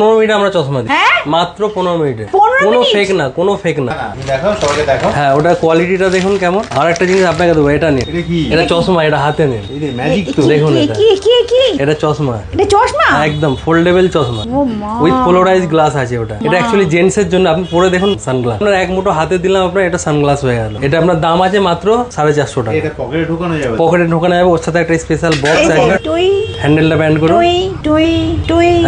15 মিনিটে আমরা চশমা দিই, মাত্র 15 মিনিটে। কোনো ফেক না, কোনো ফেক না। দেখাও, সবাইকে দেখাও। হ্যাঁ, ওটা কোয়ালিটিটা দেখুন কেমন। আর একটা জিনিস আপনাকে দেবো, এটা নিন। এটা চশমা, এটা হাতে নিন। ম্যাজিক তো দেখুন, এটা চশমা, এটা চশমা একদম ফোল্ডেবল চশমা উইথ পোলারাইজ গ্লাস আছে। ওটা এটা অ্যাকচুয়ালি জেন্টস এর জন্য। আপনি পরে দেখুন সানগ্লাস। আপনার এক মুঠো হাতে দিলাম, আপনার এটা সানগ্লাস হয়ে গেল। এটা আপনার দাম আছে মাত্র 450 টাকা। এটা পকেটে ঢোকানো যাবে, পকেটে ঢোকানো যাবে। ওর সাথে একটা স্পেশাল বক্স আছে, হ্যান্ডেলটা ব্যান্ড করুন।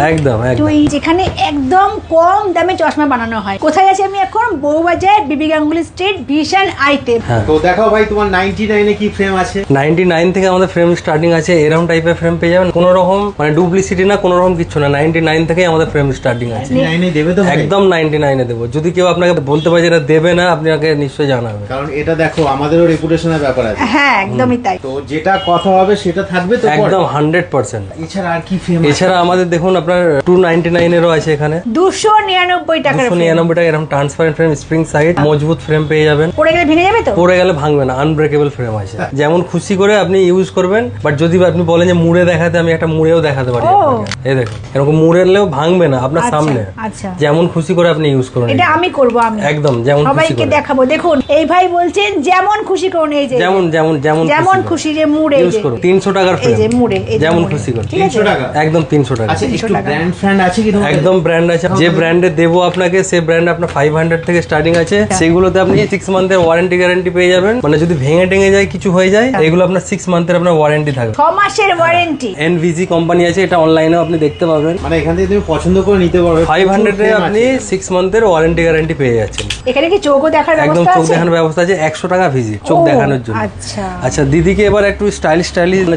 একদম একদম যেখানে একদম কম দামে চশমা বানানো হয়। কোথায় আছে আমি এখন? বউবাজার, বিবি গাঙ্গুলি স্ট্রিট, ভিশন আইটেম। তো দেখাও ভাই, তোমার 99 এ কি ফ্রেম আছে? 99 থেকে আমাদের ফ্রেম স্টার্টিং আছে। এরকম টাইপের ফ্রেম পেয়ে যাবেন। কোনো রকম মানে ডুপ্লিসিটি না, কোনো রকম কিছু না। 99 থেকেই আমাদের ফ্রেম স্টার্টিং আছে। 99 এ দেবে তো ভাই? একদম 99 এ দেবো। যদি কেউ আপনাকে বলতে পারে যে এটা দেবে না, আপনি আগে নিশ্চয়ই জানাবেন, কারণ এটা দেখো আমাদেরও রেপুটেশনের ব্যাপার আছে। হ্যাঁ, একদমই তাই। তো যেটা কথা হবে সেটা থাকবে তো একদম 100%। এছাড়া আর কি ফ্রেম? এছাড়া আমাদের দেখুন আপনার 299 এরও আছে এখানে। 299 টাকার 299 টাকা এরকম ট্রান্সপারেন্ট ফ্রেম, স্প্রিং সাইড, মজবুত ফ্রেম পেয়ে যাবেন। পড়ে গেলে ভেঙে যাবে তো? পড়ে গেলে ভাঙবে না, আনব্রেকেবল ফ্রেম আছে। যেমন খুশি করে আপনি ইউজ করবেন। বাট যদি আপনি বলেন যে মুড়ে দেখাতে, আমি একটা মুড়েও দেখাতে পারি আপনাকে। এই দেখুন, এরকম মুড়েলেও ভাঙবে না, আপনার সামনে। আচ্ছা, যেমন খুশি করে আপনি ইউজ করুন। এটা আমি করব, আমি একদম যেমন খুশি সবাইকে করে দেখাবো। দেখুন, এই ভাই বলছেন যেমন খুশি করুন। এই যে যেমন যেমন যেমন যেমন খুশি যে মুড়ে ইউজ করুন। 300 টাকার এই ফ্রেম, যে মুড়ে, এই যে যেমন মুড়ে। খুশি করুন। ঠিক আছে? 300 টাকা? একদম 300 টাকা। আচ্ছা, একটু ব্র্যান্ড ফ্র্যান্ড আছে কি তোমার? একদম ব্র্যান্ড আছে। যে ব্র্যান্ডে দেবো আপনাকে, সেই ব্র্যান্ড আপনার 500 থেকে স্টার্টিং আছে। সেগুলোতে আপনি 6 মান্থের ওয়ারেন্টি গ্যারান্টি পেয়ে যাবেন। মানে যদি ভেঙে টেঙে যায়, কিছু হয়ে যায়, এগুলো আপনার 6 মান্থের আপনার ওয়ারেন্টি থাকবে। 6 মাসের ওয়ারেন্টি। এনভিজি কোম্পানি আছে, এটা অনলাইনেও আপনি দেখতে পাবেন। মানে এখান থেকে তুমি পছন্দ করে নিতে পারবে। 500 এ আপনি 6 মান্থের ওয়ারেন্টি গ্যারান্টি পেয়ে যাচ্ছেন। এখানে কি চোখও দেখার একদম ব্যবস্থা চোখ আছে? দেখানোর ব্যবস্থা আছে। 100 টাকা ভিজিট চোখ ও, দেখানোর জন্য। আচ্ছা আচ্ছা, দিদিকে এবার একটু স্টাইলিশ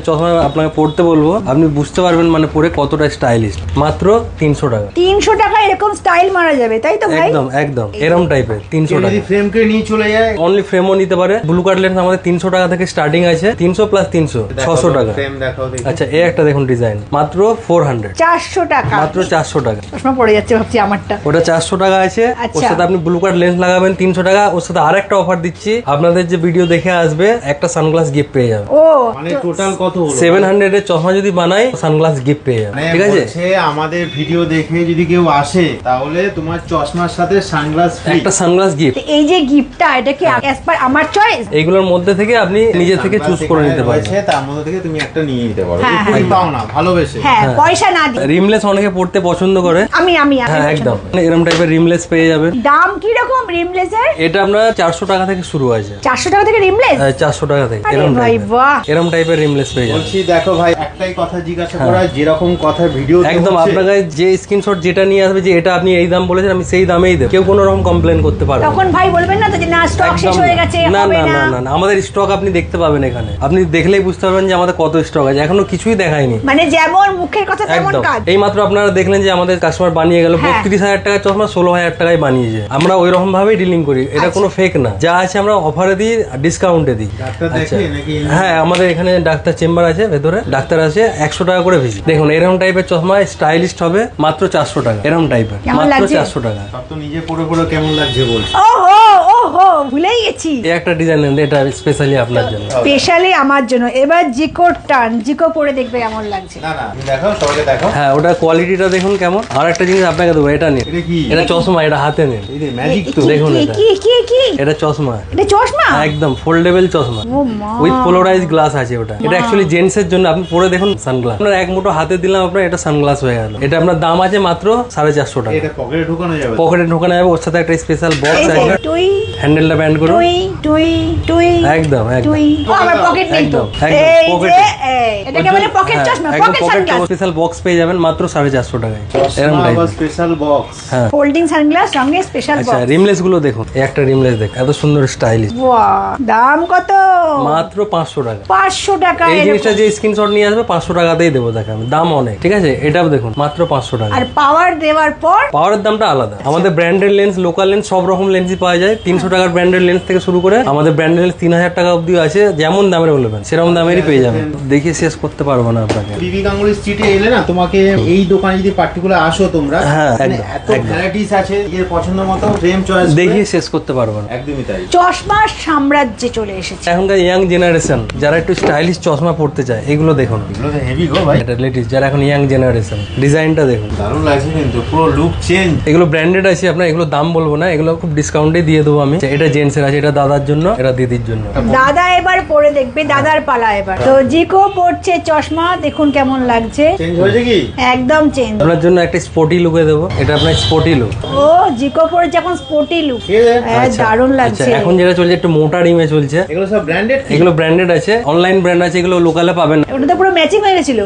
চশমা আপনাকে পড়তে বলবো। আপনি বুঝতে পারবেন মানে পরে কতটা স্টাইলিশ। মাত্র 300 টাকা। 300 টাকা এরকম স্টাইল মারা যাবে, তাই তো ভাই? একদম একদম এরকম টাইপের 300 টাকা। যদি ফ্রেম করে নিয়ে চলে যায়, অনলি ফ্রেমও নিতে পারে। ব্লু কার্ড লেন্স আমাদের 300 টাকা থেকে স্টার্টিং আছে। 300 প্লাস 300 600 টাকা। ফ্রেম দেখাও দেখি। আচ্ছা, এই একটা দেখুন ডিজাইন, মাত্র 400। 400 টাকা। মাত্র 400 টাকা। চশমা পড়ে যাচ্ছে ভাবছি আমারটা। ওটা 400 টাকা আছে। ওর আচ্ছা। সাথে আপনি ব্লু কার্ড লেন্স লাগাবেন 300 টাকা। ওর সাথে আরেকটা অফার দিচ্ছি, আপনাদের যে ভিডিও দেখে আসবে একটা সানগ্লাস গিফট পেয়ে যাবে। ও, মানে টোটাল কত হলো? 700 এর চশমা যদি বানাই, সানগ্লাস গিফট পেয়ে যাবে। মানে ঠিক আছে? বলছে আমাদের ভিডিও দেখে যদি কেউ আসে, তাহলে তোমার চশমার সাথে সানগ্লাস ফ্রি। একটা সানগ্লাস গিফট। তো এই যে গিফটটা, এটা কি অ্যাজ পার আমার চয়েস? এইগুলোর মধ্যে থেকে আপনি নিজে থেকে চুজ করে নিতে পারবেন। তার মধ্যে থেকে তুমি একটা নিয়ে নিতে পারো। হ্যাঁ, তুমি পাও না ভালোবেসে। হ্যাঁ, পয়সা না দিয়ে। রিমলেস অনেকে পড়তে পছন্দ করে। আমি হ্যাঁ, একদম এরকম টাইপের রিমলেস পেয়ে যাবেন। দাম কি রকম রিমলেসের? এটা আপনার 400 টাকা থেকে শুরু আছে। 400 টাকা থেকে রিমলেস? 400 টাকা থেকে আরে এরকম ভাই, টাইপের। বাহ। এরকম টাইপের রিমলেস পেয়ে যাবেন। বলছি দেখো ভাই, একটাই কথা জিজ্ঞাসা করা, যেরকম কথা ভিডিও একদম আপনাকে যে স্ক্রিনশট যেটা নিয়ে আসবে, যে এটা আপনি এই দাম বলেছেন, আমি সেই দামেই দেব। কেউ কোনো রকম কমপ্লেন করতে পারবে না। তখন ভাই বলবেন না তো যে না, স্টক শেষ একদম হয়ে গেছে, না হবে না না? না না না, আমাদের স্টক আপনি দেখতে পাবেন এখানে। আপনি দেখলেই বুঝতে পারবেন যে আমাদের কত স্টক আছে। এখনো কিছুই দেখায়নি। মানে যেমন মুখের কথা তেমন একদম কাজ। এই মাত্র আপনারা দেখলেন যে আমাদের কাস্টমার বানিয়ে গেল হ্যাঁ। 32,000 টাকার চশমা 16,000 টাকায় বানিয়েছে। আমরা ওই রকম ভাবেই ডিলিং করি। এটা কোনো ফেক না। যা আছে আমরা অফারে দিই, ডিসকাউন্টে দিই। ডাক্তার আচ্ছা। দেখে নাকি? হ্যাঁ, আমাদের এখানে ডাক্তার চেম্বার আছে, ভেতরে ডাক্তার আছে। 100 টাকা করে ভিজিট। দেখুন এরকম টাইপের চশমা স্টাইলিস্ট হবে, মাত্র 400 টাকা। এরকম টাইপের কেমন মাত্র লাগছে? 400 টাকা। সব তো নিজে পড়ে পড়ে কেমন লাগছে বলছি। ওহো ওহো, ভুলেই গেছি। এই একটা ডিজাইন, এটা স্পেশালি আপনার জন্য। স্পেশালি আমার জন্য। এবার জিকো টার্ন, জিকো পরে দেখবে কেমন লাগছে। না না, তুমি দেখাও, সবাইকে দেখাও। হ্যাঁ, ওটা কোয়ালিটিটা দেখুন কেমন। আর একটা জিনিস আপনাকে দেবো, এটা নিন। এটা কি? এটা চশমা, এটা হাতে নিন। এই যে ম্যাজিক তো। দেখুন কি এটা। কি কি কি? এটা চশমা, এটা চশমা? একদম ফোল্ডেবল চশমা ও মা। উইথ পোলারাইজ গ্লাস আছে। ওটা এটা অ্যাকচুয়ালি জেন্টস এর জন্য। আপনি পরে দেখুন সানগ্লাস। আপনার এক মুঠো হাতে দিলাম, আপনার এটা সানগ্লাস হয়ে গেল। এটা আপনার দাম আছে মাত্র 450 টাকা। এটা পকেটে ঢোকানো যাবে? পকেটে ঢোকানো যাবে। ওর সাথে একটা স্পেশাল বক্স এই যে আছে, টুই হ্যান্ডেলটা ব্যান্ড করুন। টুই টুই টুই একদম একদম টুই। ও, আমার পকেট নেই তো। একদম, একদম, এই pocket যে এ। এটাকে বলে পকেট চশমা, একদম pocket pocket sunglass. Special box পেয়ে যাবেন মাত্র 450 টাকায়। এরকম চশমা টাইপ। বা স্পেশাল বক্স। হ্যাঁ। ফোল্ডিং সানগ্লাস সঙ্গে স্পেশাল আচ্ছা, বক্স। রিমলেস গুলো দেখুন। এই একটা রিমলেস দেখ, এত সুন্দর স্টাইলিশ। বাহ, দাম কত? মাত্র 500 টাকা। 500 টাকা। এই এরকম। জিনিসটা যে স্ক্রিনশট নিয়ে আসবে 500 টাকাতেই দেবো। দেখাবে দাম অনেক, ঠিক আছে? এটাও দেখুন মাত্র 500 টাকা। আর পাওয়ার দেওয়ার পর পাওয়ারের দামটা আলাদা। আমাদের ব্র্যান্ডেড লেন্স, লোকাল লেন্স, সব রকম লেন্সই পাওয়া যায়। 300 350 টাকার ব্র্যান্ডেড লেন্স থেকে শুরু করে আমাদের ব্র্যান্ডেড লেন্স 3000 টাকা অবধি আছে, যেমন দামের বলবেন সেরকম দামেরই পেয়ে যাবেন। দেখিয়ে শেষ করতে পারবো না আপনাকে। বিবি গাঙ্গুলি স্ট্রিটে এলে না তোমাকে এই দোকানে যদি পার্টিকুলার আসো তোমরা, হ্যাঁ, মানে একদম, এত একদম। ভ্যারাইটিস আছে, নিজের পছন্দ মতো ফ্রেম চয়েস দেখিয়ে শেষ করতে পারবো না। একদমই তাই। চশমার সাম্রাজ্যে চলে এসেছে। এখনকার ইয়াং জেনারেশন যারা একটু স্টাইলিশ চশমা পড়তে চায়, এগুলো দেখুন, এগুলো তো হেভি গো ভাই, এটা লেটেস্ট যারা এখন ইয়াং জেনারেশন, ডিজাইনটা দেখুন, দারুণ লাগছে কিন্তু, পুরো লুক চেঞ্জ। এগুলো ব্র্যান্ডেড আছে, আপনার এগুলো দাম বলবো না, এগুলো খুব ডিসকাউন্টে দিয়ে দেবো আমি। এটা জেন্টসের আছে, এটা দাদার জন্য, এটা দিদির জন্য। দাদা এবার পরে দেখবে, দাদার পালা এবার। তো জিকো পড়ছে চশমা, দেখুন কেমন লাগছে, চেঞ্জ হয়েছে কি? একদম চেঞ্জ। আপনার জন্য একটা স্পোর্টি লুকে দেবো, এটা আপনার স্পোর্টি লুক। ও জিকো পড়ছে এখন স্পোর্টি লুক, ঠিক আছে। দারুণ লাগছে। এখন যেটা চলছে একটু মোটা রিমে চলছে, এগুলো সব ব্র্যান্ডেড? এগুলো ব্র্যান্ডেড আছে, অনলাইন ব্র্যান্ড আছে, এগুলো লোকালে পাবেন না। ওটা তো পুরো ম্যাচিং হয়ে গেছিল,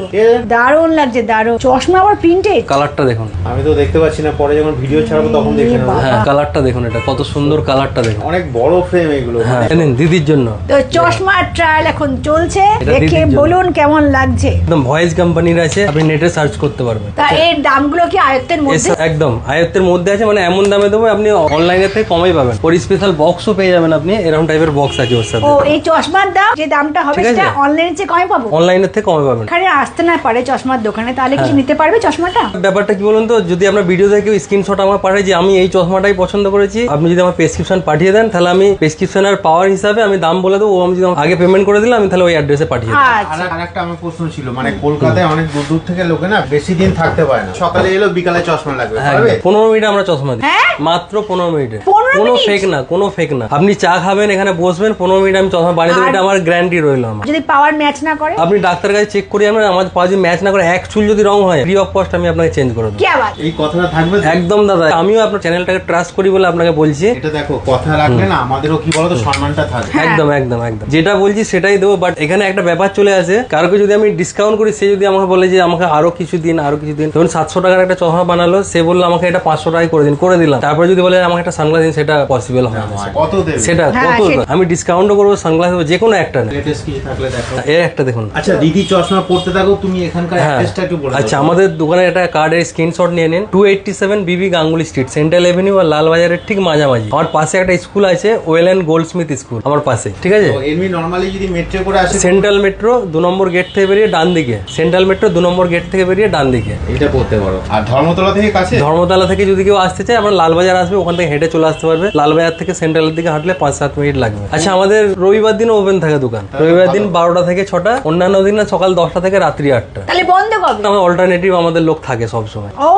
দারুণ লাগছে, দারুণ। চশমা আবার প্রিন্টেড, কালারটা দেখুন, আমি তো দেখতে পাচ্ছি না, পরে যখন ভিডিও ছাড়বো তখন দেখে নেবো। বাবা। হ্যাঁ কালারটা দেখুন, এটা কত সুন্দর কালারটা দেখুন। অনেক বড় ফ্রেম এগুলো। হ্যাঁ এনেন দিদির জন্য। তো চশমার ট্রায়াল এখন চলছে, এটা দেখে দিদির জন্য। বলুন কেমন লাগছে। একদম ভয়েস কোম্পানির আছে, আপনি নেটে সার্চ করতে পারবেন। তা এর দামগুলো কি আয়ত্তের মধ্যে? একদম আয়ত্তের মধ্যে আছে, মানে এমন দামে দেবো আপনি অনলাইনে থেকে কমই পাবেন। ওর স্পেশাল বক্সও পেয়ে যাবেন আপনি, এরকম টাইপের বক্স আছে ওর সাথে। ও এই চশমার দাম যে দামটা হবে ঠিক আছে। সেটা অনলাইনে চেয়ে কমে পাবো? অনলাইনের থেকে কমে পাবেন। এখানে আসতে না পারে চশমার দোকানে, তাহলে কিছু হ্যাঁ। নিতে পারবে চশমাটা? ব্যাপারটা কি বলুন তো, যদি আপনার ভিডিও থেকে কেউ স্ক্রিনশট আমার পাঠায় যে আমি এই চশমাটাই পছন্দ করেছি, আপনি যদি আমার প্রেসক্রিপশন পাঠিয়ে দেন, তাহলে আমি প্রেসক্রিপশনের পাওয়ার হিসাবে আমি দাম বলে দেবো। ও আমি যদি আগে পেমেন্ট করে দিলাম, আমি তাহলে ওই অ্যাড্রেসে পাঠিয়ে দেবো। আচ্ছা, আর একটা আমার প্রশ্ন ছিল, মানে কলকাতায় অনেক দূর দূর থেকে লোকে না বেশি দিন থাকতে পারে না, সকালে এলো বিকালে চশমা লাগবে, পারবে? 15 মিনিটে আমরা চশমা দিই, হ্যাঁ? মাত্র 15 মিনিটে। 15 কোনো মিনিট? ফেক না, কোনো ফেক না। আপনি চা খাবেন, এখানে বসবেন, 15 মিনিট আমি চশমা বানিয়ে দেবো, আর- এটা আমার গ্যারান্টি রইলো আমার। যদি পাওয়ার ম্যাচ না করে? আপনি ডাক্তার কাছে চেক করি, আমার পাওয়া যদি ম্যাচ না করে, এক চুল যদি রং হয়, ফ্রি অফ কস্ট আমি আপনাকে চেঞ্জ করে দেবো। কি আবার? এই কথাটা থাকবে তো? একদম দাদা, আমিও আপনার চ্যানেলটাকে ট্রাস্ট করি বলে আপনাকে বলছি। এটা দেখো, কথা রাখলে না আমাদেরও কি বলতো সম্মানটা থাকবে। হ্যাঁ। একদম একদম একদম যেটা বলছি সেটাই দেবো। বাট এখানে একটা ব্যাপার চলে আসে, কারোকে যদি আমি ডিসকাউন্ট করি, সে যদি আমাকে বলে যে আমাকে আরো কিছু দিন, আরো কিছু দিন, ধরুন 700 টাকার একটা চশমা বানালো, সে বললো আমাকে এটা 500 টাকায় করে দিন, করে দিলাম। তারপরে যদি বলে আমাকে একটা সানগ্লাস দিন, সেটা পসিবল হয় না। কত দেবে? সেটা হ্যাঁ, কত সেটা- আমি ডিসকাউন্টও করবো, সানগ্লাস দেবো, যে কোনো একটা নেই। লেটেস্ট কিছু থাকলে দেখো। এর একটা দেখুন। আচ্ছা দিদি চশমা পড়তে থাকো, তুমি এখানকার হ্যাঁ অ্যাড্রেসটা একটু বলে দাও। আচ্ছা, আমাদের দোকানের একটা কার্ডের স্ক্রিনশট নিয়ে নিন। 287 বিবি গাঙ্গুলি স্ট্রিট, সেন্ট্রাল এভিনিউ আর লালবাজারের ঠিক মাঝামাঝি। আমার পাশে একটা স্কুল আছে, ওয়েল অ্যান্ড গোল্ডস্মিথ স্কুল, আমার পাশে, ঠিক আছে। তো এমনি নরমালি যদি মেট্রো করে আসে, সেন্ট্রাল মেট্রো 2 নম্বর গেট থেকে বেরিয়ে ডান দিকে, সেন্ট্রাল মেট্রো 2 নম্বর গেট থেকে বেরিয়ে ডান দিকে। এটা পড়তে পারো। আর ধর্মতলা থেকে কাছে? ধর্মতলা থেকে যদি কেউ আসতে চায়, আমরা লালবাজার আসবে, ওখান থেকে হেঁটে চলে আসতে পারবে। লালবাজার থেকে সেন্ট্রালের দিকে হাঁটলে 5-7 মিনিট লাগবে। আচ্ছা, আমাদের রবিবার দিন ওপেন থাকে দোকান, রবিবার দিন 12টা থেকে 6টা, অন্যান্য দিন সকাল 10টা থেকে রাত্রি 8টা। তাহলে বন্ধ কবে? আমার অল্টারনেটিভ আমাদের লোক থাকে সব সময়। ও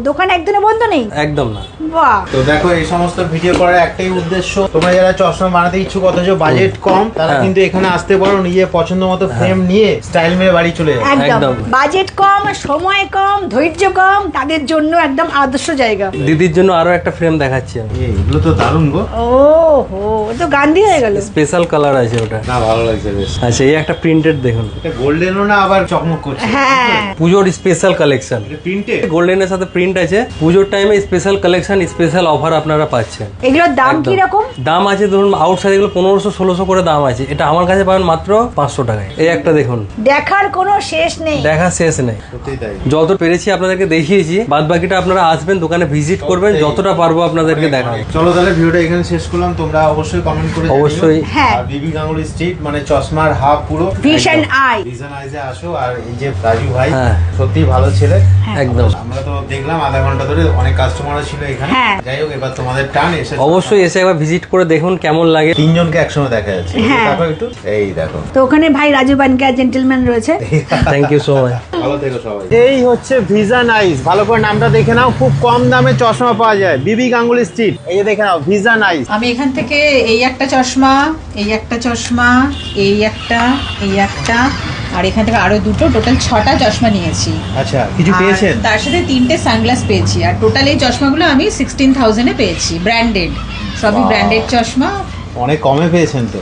দোকান একদিনে বন্ধ নেই? একদম না। বাহ, তো দেখো, এই সমস্ত ভিডিও করার একটাই উদ্দেশ্য, তোমরা যারা চশমা বানাতে ইচ্ছুক অথচ বাজেট কম, তারা হ্যাঁ। কিন্তু এখানে আসতে পারো, নিজের পছন্দ মতো ফ্রেম নিয়ে স্টাইল মেরে বাড়ি চলে যাবে। একদম একদম। বাজেট কম, সময় কম, ধৈর্য কম, তাদের জন্য একদম আদর্শ জায়গা। দিদির জন্য আরো একটা ফ্রেম দেখাচ্ছি আমি, এগুলো তো দারুণ গো। ও হো, ও তো গান্ধী হয়ে গেল। স্পেশাল কালার আছে ওটা। না, ভালো লাগছে বেশ। আচ্ছা, এই একটা প্রিন্টেড দেখুন, এটা গোল্ডেনও না আবার চকমক করছে। হ্যাঁ, পুজোর স্পেশাল কালেকশন। এটা প্রিন্টেড, গোল্ডেনের সাথে প্রিন্ট আছে। পুজোর টাইমে স্পেশাল কালেকশন, স্পেশাল অফার আপনারা পাচ্ছেন। এগুলোর দাম একদম। কি রকম? দাম আছে ধরুন আউটসাইড এগুলো 1500-1600 করে দাম আছে, এটা আমার কাছে পাবেন মাত্র 500 টাকায়। এই একটা দেখুন, দেখার কোনো শেষ নেই। দেখা শেষ নেই। সত্যি তাই। যত পেরেছি আপনাদেরকে দেখিয়েছি, বাদ বাকিটা আপনারা আসবেন দোকানে ভিজিট করবেন, যতটা পারবো আপনাদেরকে দেখাবো। চলো তাহলে ভিডিওটা এখানে শেষ করলাম। তোমরা অবশ্যই কমেন্ট করে জানিও। অবশ্যই। হ্যাঁ। আর বিবি গাঙ্গুলি স্ট্রিট মানে চশমার হাব পুরো ভিশন আই। ভিশন আইজে আসো। আর এই যে রাজু ভাই, হ্যাঁ। সত্যি ভালো ছেলে। একদম। আমরা তো দেখলাম আধা ঘন্টা ধরে, অনেক কাস্টমারও ছিল এখানে। হ্যাঁ। যাই হোক, এবার তোমাদের টান এসে অবশ্যই এসে একবার ভিজিট করে দেখুন কেমন লাগে। তিনজনকে একসঙ্গে দেখা যাচ্ছে। হ্যাঁ। দেখো একটু, এই দেখো। তো ওখানে ভাই রাজু বানকা জেন্টলম্যান রয়েছে। Thank you so much. ভালো থেকো সবাই। এই হচ্ছে ভিশন আইজ, ভালো করে নামটা দেখে নাও। খুব কম দামে চশমা পাওয়া যায় বিবি গাঙ্গুলি স্ট্রিট। এই যে দেখে নাও, ভিশন আইজ। আমি এখান থেকে এই একটা চশমা, এই একটা চশমা, এই একটা, এই একটা, আর এখান থেকে আরো দুটো, টোটাল 6টা চশমা নিয়েছি। আচ্ছা, কিছু আর পেয়েছেন? তার সাথে 3টে সানগ্লাস পেয়েছি। আর টোটাল এই চশমাগুলো আমি 16,000-এ পেয়েছি, ব্র্যান্ডেড, সবই বাহ। ব্র্যান্ডেড চশমা। অনেক কমে পেয়েছেন তো।